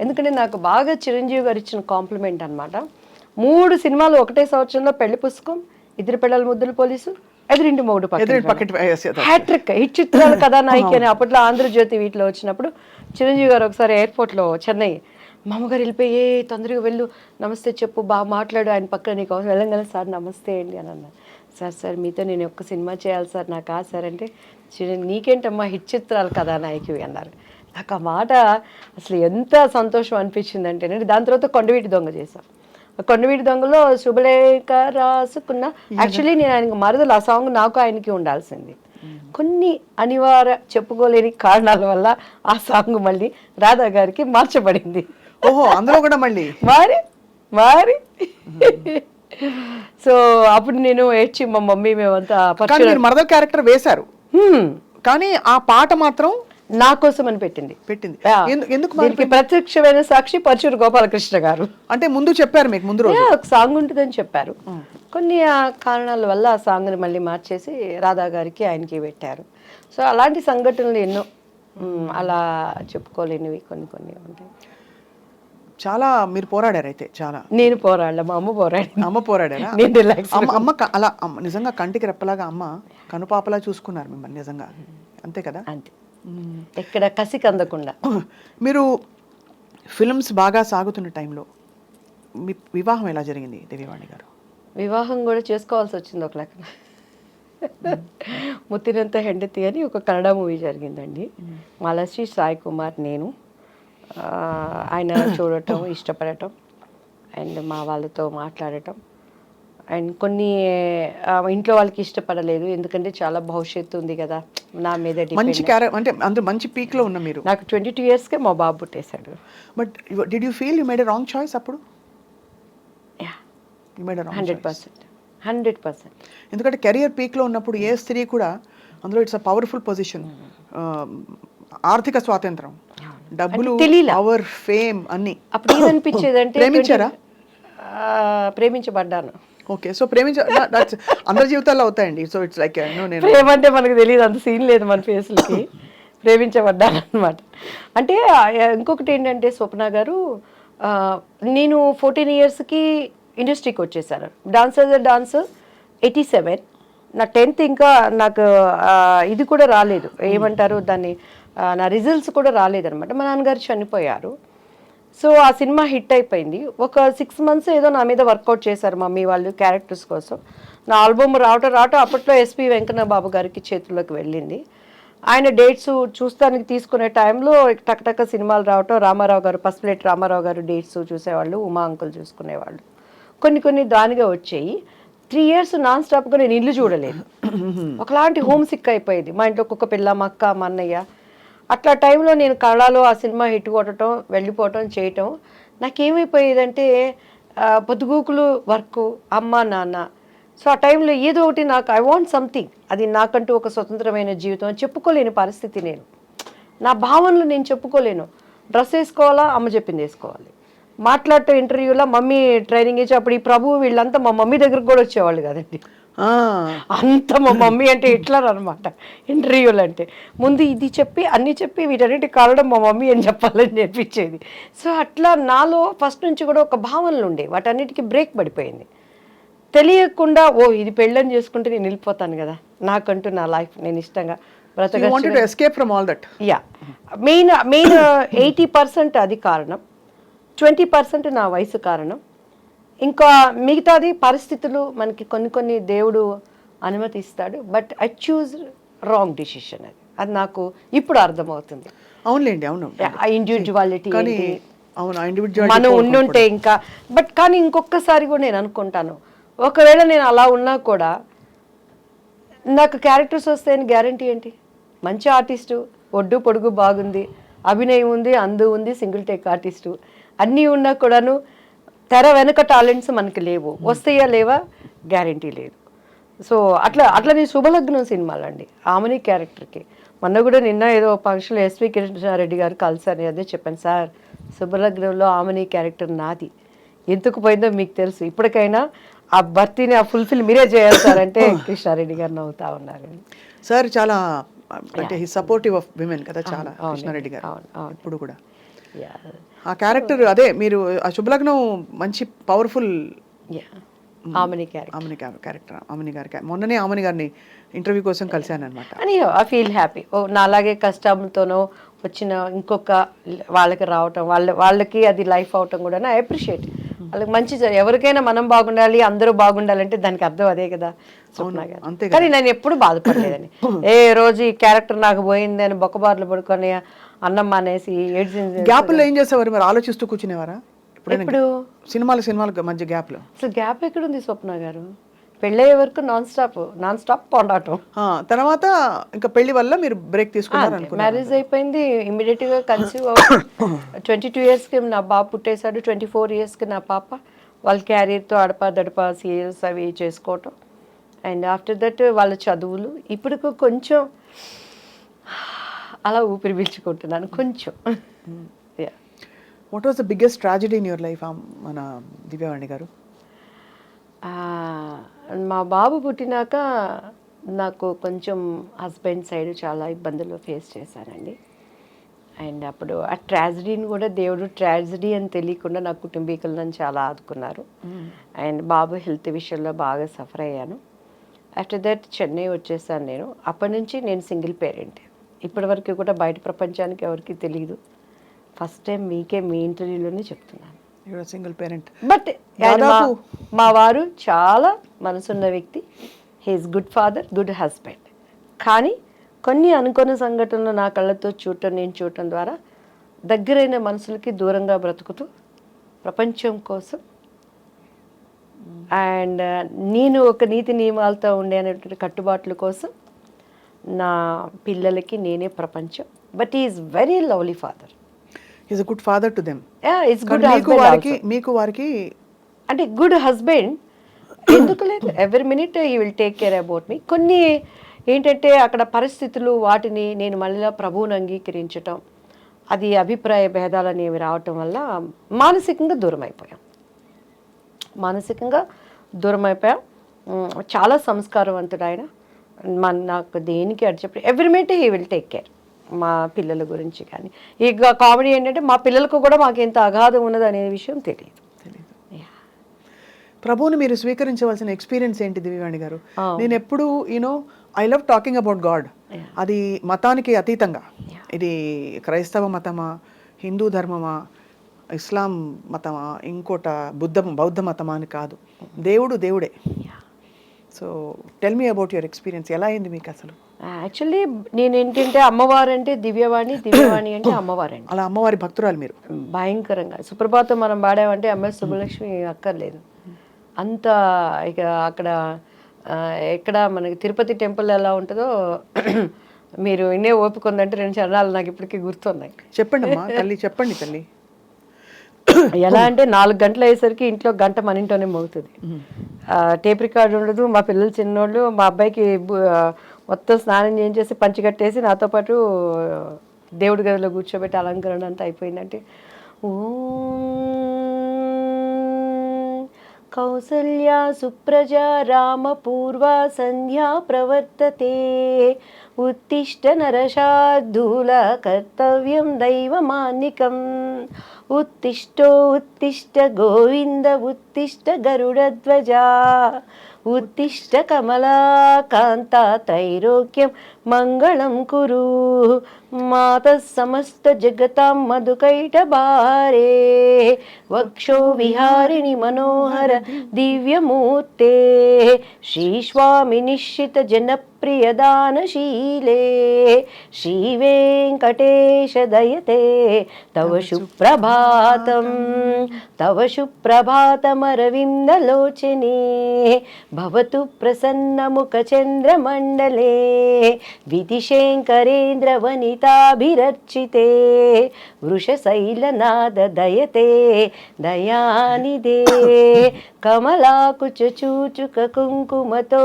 ఎందుకంటే నాకు బాగా చిరంజీవి గారు ఇచ్చిన కాంప్లిమెంట్ అనమాట. 3 సినిమాలు ఒకటే సంవత్సరంలో, పెళ్లి పుస్తకం, ఇద్దరు పిల్లల ముద్దుల పోలీసు, ఎదురింటి మొగుడు హ్యాట్రిక్ హిట్ చిత్రాల కథానాయిక అని అప్పట్లో ఆంధ్రజ్యోతి వీటిలో వచ్చినప్పుడు చిరంజీవి గారు ఒకసారి ఎయిర్పోర్ట్లో చెన్నై, మా అమ్మగారు వెళ్ళిపోయి ఏ తొందరగా వెళ్ళు, నమస్తే చెప్పు, బాగా మాట్లాడు, ఆయన పక్కన నీకు అవసరం వెళ్ళంగానే సార్ నమస్తే అండి అని అన్నారు. సార్ మీతో నేను ఒక్క సినిమా చేయాలి సార్, నాకు ఆ సార్ అంటే నీకేంటమ్మా హిట్ చిత్రాలు కథానాయకువి అన్నారు. నాకు ఆ మాట అసలు ఎంత సంతోషం అనిపించింది అంటే, దాని తర్వాత కొండవీటి దొంగ చేశాం. కొండవీటి దొంగలో శుభలేఖ రాసుకున్న, యాక్చువల్లీ నేను ఆయనకు మరదలు, ఆ సాంగ్ నాకు ఆయనకి ఉండాల్సింది. కొన్ని అనివార్య చెప్పుకోలేని కారణాల వల్ల ఆ సాంగ్ మళ్ళీ రాధా గారికి మార్చబడింది. ఓహో, అందులో కూడా మళ్ళీ మారి సో అప్పుడు నేను ఏడ్చి మా మమ్మీ మేమంతా మరదల్ క్యారెక్టర్ వేశారు, కానీ ఆ పాట మాత్రం నా కోసం అని పెట్టింది. ఎందుకు ప్రత్యక్షమైన సాక్షి పరచూరు గోపాలకృష్ణ గారు. అంటే ముందు చెప్పారు మీకు, ముందు రోజు ఒక సాంగ్ ఉంటుందని చెప్పారు. కొన్ని కారణాల వల్ల ఆ సాంగ్ని మళ్ళీ మార్చేసి రాధా గారికి ఆయనకి పెట్టారు. సో అలాంటి సంఘటనలు ఎన్నో, అలా చెప్పుకోలేనివి కొన్ని కొన్ని ఉంటాయి. చాలా మీరు పోరాడారు అయితే. చాలా నేను పోరాడలే, మా అమ్మ పోరాడారా? నేను రిలాక్స్. అమ్మ అలా నిజంగా కంటికి రెప్పలాగా అమ్మ కనుపాపలా చూసుకున్నారు మిమ్మల్ని నిజంగా, అంతే కదా? అంతే, ఎక్కడ కసి కందకుండా. మీరు ఫిల్మ్స్ బాగా సాగుతున్న టైంలో మీ వివాహం ఎలా జరిగింది దేవివాణి గారు? వివాహం కూడా చేసుకోవాల్సి వచ్చింది ఒక లెక్క. ముత్తినంత హెండతి అని ఒక కన్నడ మూవీ జరిగిందండి. మాలశ్రీ, సాయి కుమార్, నేను. ఆయన చూడటం, ఇష్టపడటం, అండ్ మా వాళ్ళతో మాట్లాడటం, అండ్ కొన్ని ఇంట్లో వాళ్ళకి ఇష్టపడలేదు, ఎందుకంటే చాలా భవిష్యత్తు ఉంది కదా నా మీద. మంచి అంటే అందరూ మంచి పీక్లో ఉన్న మీరు. నాకు 22 yearsకే మా బాబు పుట్టేశాడు. But did you feel you made a wrong choice అప్పుడు? 100%. ఎందుకంటే కెరియర్ పీక్లో ఉన్నప్పుడు ఏ స్త్రీ కూడా, అందులో ఇట్స్ అ పవర్ఫుల్ పొజిషన్, ఆర్థిక స్వాతంత్రం, డబ్బులు, పవర్, ఫేమ్ అన్ని. అప్పుడు ఏమనిపించేది అంటే, ప్రేమించారా? ప్రేమించబడ్డాను. ఓకే, సో అందరి జీవితాల్లో అవుతాయండి. సో ఇట్స్ లైక్ ప్రేమ అంటే మనకు తెలియదు, అంత సీన్ లేదు మన ఫేస్లకి. ప్రేమించబడ్డాను అనమాట. అంటే ఇంకొకటి ఏంటంటే, స్వప్న గారు, నేను 14 yearsకి ఇండస్ట్రీకి వచ్చేసాను. డాన్స్ 87. నా 10th ఇంకా నాకు ఇది కూడా రాలేదు, ఏమంటారు దాన్ని, నా రిజల్ట్స్ కూడా రాలేదనమాట. మా నాన్నగారు చనిపోయారు. సో ఆ సినిమా హిట్ అయిపోయింది. ఒక 6 months ఏదో నా మీద వర్కౌట్ చేశారు మమ్మీ వాళ్ళు క్యారెక్టర్స్ కోసం. నా ఆల్బమ్ రావటం అప్పట్లో ఎస్పి వెంకన్న బాబు గారికి చేతుల్లోకి వెళ్ళింది. ఆయన డేట్స్ చూస్తానికి తీసుకునే టైంలో టక్టక్క సినిమాలు రావటం, రామారావు గారు, పసుపులేటి రామారావు గారు డేట్స్ చూసేవాళ్ళు, ఉమా అంకుల్ చూసుకునేవాళ్ళు. కొన్ని దానిగా వచ్చాయి. 3 years నాన్ స్టాప్గా నేను ఇల్లు చూడలేదు. ఒకలాంటి హోమ్ సిక్ అయిపోయేది. మా ఇంట్లో ఒక్కొక్క పిల్ల, మా అక్క, మా అన్నయ్య. అట్లా టైంలో నేను కళలో ఆ సినిమా హిట్ కొట్టడం, వెళ్ళిపోవటం, చేయటం, నాకేమైపోయేదంటే పొద్దుగూకులు వర్క్, అమ్మ నాన్న. సో ఆ టైంలో ఏదో ఒకటి నాకు ఐ వాంట్ సంథింగ్, అది నాకంటూ ఒక స్వతంత్రమైన జీవితం చెప్పుకోలేని పరిస్థితి. నేను నా భావనలు నేను చెప్పుకోలేను. డ్రెస్ వేసుకోవాలా, అమ్మ చెప్పింది వేసుకోవాలి. మాట్లాడటం ఇంటర్వ్యూలో మమ్మీ ట్రైనింగ్ ఇచ్చి, అప్పుడు ఈ ప్రభు వీళ్ళంతా మా మమ్మీ దగ్గరకు కూడా వచ్చేవాళ్ళు కదండి. అంత మా మమ్మీ అంటే హిట్లర్ అనమాట ఇంటర్వ్యూలు అంటే. ముందు ఇది చెప్పి అన్నీ చెప్పి వీటన్నిటి కారణం మా మమ్మీ అని చెప్పాలని నేర్పించేది. సో అట్లా నాలో ఫస్ట్ నుంచి కూడా ఒక భావనలు ఉండే, వాటన్నిటికీ బ్రేక్ పడిపోయింది. తెలియకుండా ఇది పెళ్ళని చేసుకుంటే నేను వెళ్ళిపోతాను కదా, నాకంటూ నా లైఫ్ నేను ఇష్టంగా బ్రతక. యా, మెయిన్ 80% అది కారణం, 20% నా వయసు కారణం, ఇంకా మిగతాది పరిస్థితులు. మనకి కొన్ని దేవుడు అనుమతిస్తాడు. But I choose wrong decision. అది నాకు ఇప్పుడు అర్థమవుతుంది. అవునులేండి, అవును. ఆ ఇండివిజువాలిటీ మనం ఉండుంటే ఇంకా. బట్ కానీ ఇంకొకసారి కూడా నేను అనుకుంటాను, ఒకవేళ నేను అలా ఉన్నా కూడా నాకు క్యారెక్టర్స్ వస్తాయని గ్యారంటీ ఏంటి? మంచి ఆర్టిస్టు, ఒడ్డు పొడుగు బాగుంది, అభినయం ఉంది, అందు ఉంది, సింగిల్ టేక్ ఆర్టిస్టు, అన్నీ ఉన్నా కూడాను తెర వెనక టాలెంట్స్ మనకి లేవు. వస్తాయా లేవా గ్యారంటీ లేదు. సో అట్లా నేను శుభలగ్నం సినిమాలు అండి, ఆమెని క్యారెక్టర్కి. మొన్న కూడా నిన్న ఏదో ఫంక్షన్లో ఎస్వి కృష్ణారెడ్డి గారు కలిసారు, అదే చెప్పాను, సార్ శుభలగ్నంలో ఆమెని క్యారెక్టర్ నాది, ఎందుకు పోయిందో మీకు తెలుసు, ఇప్పటికైనా ఆ భర్తీని ఆ ఫుల్ఫిల్ మీరే చేయాలి సార్ అంటే కృష్ణారెడ్డి గారు నవ్వుతా ఉన్నారు. సార్ చాలా అంటే హీ సపోర్టివ్ ఆఫ్ విమెన్ కదా చాలా కృష్ణారెడ్డి గారు ఇప్పుడు కూడా. ఆ క్యారెక్టర్ అదే మీరు ఆ శుభలగ్నం మంచి పవర్ఫుల్ ఆమెని క్యారెక్టర్ ఆమెని గారి మొన్ననే ఆమెని గారిని ఇంటర్వ్యూ కోసం కలిశాను అనమాట. అని ఐ ఫీల్ హ్యాపీ. ఓ నాలాగే కష్టంతోనో వచ్చిన ఇంకొక వాళ్ళకి రావటం, వాళ్ళకి అది లైఫ్ అవటం కూడా ఐ అప్రిషియేట్. వాళ్ళకి మంచి ఎవరికైనా మనం బాగుండాలి, అందరూ బాగుండాలంటే దానికి అర్థం అదే కదా స్వప్న గారు. అంతే. కానీ నేను ఎప్పుడు బాధపడలేదని. ఏ రోజు ఈ క్యారెక్టర్ నాకు పోయింది అని బొక్కబార్లు పడుకొని అన్నం మానేసి గ్యాప్లో ఏం చేసేవారు మరి? ఆలోచిస్తూ కూర్చునేవారా ఇప్పుడు? సినిమాల మధ్య గ్యాప్లో అసలు గ్యాప్ ఎక్కడుంది స్వప్న గారు? పెళ్ళయ్యే వరకు నాన్ స్టాప్ పోరాటం. తర్వాత ఇంకా పెళ్లి వల్ల మీరు బ్రేక్ తీసుకున్నారు అనుకున్నారు. మ్యారేజ్ అయిపోయింది, ఇమ్మీడియట్ గా కన్సీవ్ 22 years కి నా బాబు పుట్టేశాడు. 24 years కి నా పాప. వాళ్ళ క్యారియర్తో అడపా సీరియల్స్ అవి చేసుకోవటం. అండ్ ఆఫ్టర్ దట్ వాళ్ళ చదువులు. ఇప్పుడు కొంచెం అలా ఊపిరి పీల్చుకుంటున్నాను కొంచెం. What was the biggest tragedy in your life మన దివ్యవాణి గారు? మా బాబు పుట్టినాక నాకు కొంచెం హస్బెండ్ సైడ్ చాలా ఇబ్బందులు ఫేస్ చేశానండి. అండ్ అప్పుడు ఆ ట్రాజడీని కూడా దేవుడు ట్రాజడీ అని తెలియకుండా నా కుటుంబీకులు నన్ను చాలా ఆదుకున్నారు. అండ్ బాబు హెల్త్ విషయంలో బాగా సఫర్ అయ్యాను. ఆఫ్టర్ దట్ చెన్నై వచ్చేసాను నేను. అప్పటి నుంచి నేను సింగిల్ పేరెంట్. ఇప్పటి వరకు కూడా బయట ప్రపంచానికి ఎవరికి తెలియదు. ఫస్ట్ టైం మీకే మీ ఇంటర్వ్యూలోనే చెప్తున్నాను. Single parent. బట్ మా వారు చాలా మనసున్న వ్యక్తి. He is good father, good husband. కానీ కొన్ని అనుకోని సంఘటనలు నా కళ్ళతో నేను చూడటం ద్వారా దగ్గరైన మనుషులకి దూరంగా బ్రతుకుతూ ప్రపంచం కోసం అండ్ నేను ఒక నీతి నియమాలతో ఉండే అనేటువంటి కట్టుబాట్ల కోసం నా పిల్లలకి నేనే ప్రపంచం. But is very lovely father. Is a good father to them. Is good husband. మీకు వారికి అంటే గుడ్ హస్బెండ్ ఎందుకు లేదు, ఎవ్రీ మినిట్ ఈ will take care about me. కొన్ని ఏంటంటే అక్కడ పరిస్థితులు వాటిని నేను మళ్ళీ ప్రభువుని అంగీకరించటం, అది అభిప్రాయ భేదాలు అనేవి రావటం వల్ల మానసికంగా దూరం అయిపోయాం. చాలా సంస్కారవంతుడు ఆయన. నాకు దేనికి అడి చెప్పి every minute he will take care మా పిల్లల గురించి. కానీ ఇక కామెడీ ఏంటంటే మా పిల్లలకు కూడా మాకు ఎంత అగాధం ఉన్నది అనే విషయం తెలియదు. ప్రభువుని మీరు స్వీకరించవలసిన ఎక్స్పీరియన్స్ ఏంటి దివ్యవాణి గారు? నేను ఎప్పుడు I love talking about God. అది మతానికి అతీతంగా, ఇది క్రైస్తవ మతమా, హిందూ ధర్మమా, ఇస్లాం మతమా, ఇంకోట బౌద్ధ మతమా అని కాదు. దేవుడు దేవుడే. So tell me about your experience. ఎలా అయింది మీకు అసలు? యాక్చువల్లీ నేను ఏంటంటే అమ్మవారు అంటే దివ్యవాణి, దివ్యవాణి అంటే అమ్మవారండి. అలా అమ్మవారి భక్తురాలు మీరు? భయంకరంగా. సుప్రభాతం మనం పాడామంటే అమ్మాయి శుభలక్ష్మి అక్కర్లేదు అంత. ఇక అక్కడ ఎక్కడ మనకి తిరుపతి టెంపుల్ ఎలా ఉంటుందో మీరు ఇన్నే ఓపిక ఉందంటే 2 చరణాలు నాకు ఇప్పటికీ గుర్తున్నాయి. చెప్పండి అమ్మా తల్లి, చెప్పండి తల్లి. ఎలా అంటే 4 గంటలు అయ్యేసరికి ఇంట్లో గంట మన ఇంట్లోనే మోగుతుంది. టేప్ రికార్డు ఉండదు. మా పిల్లలు చిన్నోళ్ళు. మా అబ్బాయికి మొత్తం స్నానం చేయించేసి పంచి కట్టేసి నాతో పాటు దేవుడి గదిలో కూర్చోబెట్టి అలంకరణ అంతా అయిపోయిందంటే కౌసల్యా సుప్రజా రామ పూర్వ సంధ్యా ప్రవర్తతే ఉత్తిష్ట నరశార్దూల కర్తవ్యం దైవమాన్నికం ఉత్తిష్ట గోవింద ఉత్తిష్ట గరుడధ్వజా ఉత్తిష్ట కమలాకాంత త్రైలోక్యం మంగళం కురు మాత సమస్త జగతాం మధుకైటభారే వక్షో విహారిణి మనోహర దివ్యమూర్తే శ్రీస్వామి నిశ్చిత జనప్రియదానశీలే శ్రీ వెంకటేశ దయతే తవ సుప్రభాతం సుప్రభాతమరవిందలోచనే భవతు ప్రసన్నముఖచంద్రమండలే విధిశంకరేంద్ర వనితాభిరర్చితే వృషశైలనాద దయతే దయానిదే కమలాకుచ చూచుక కుంకుమతో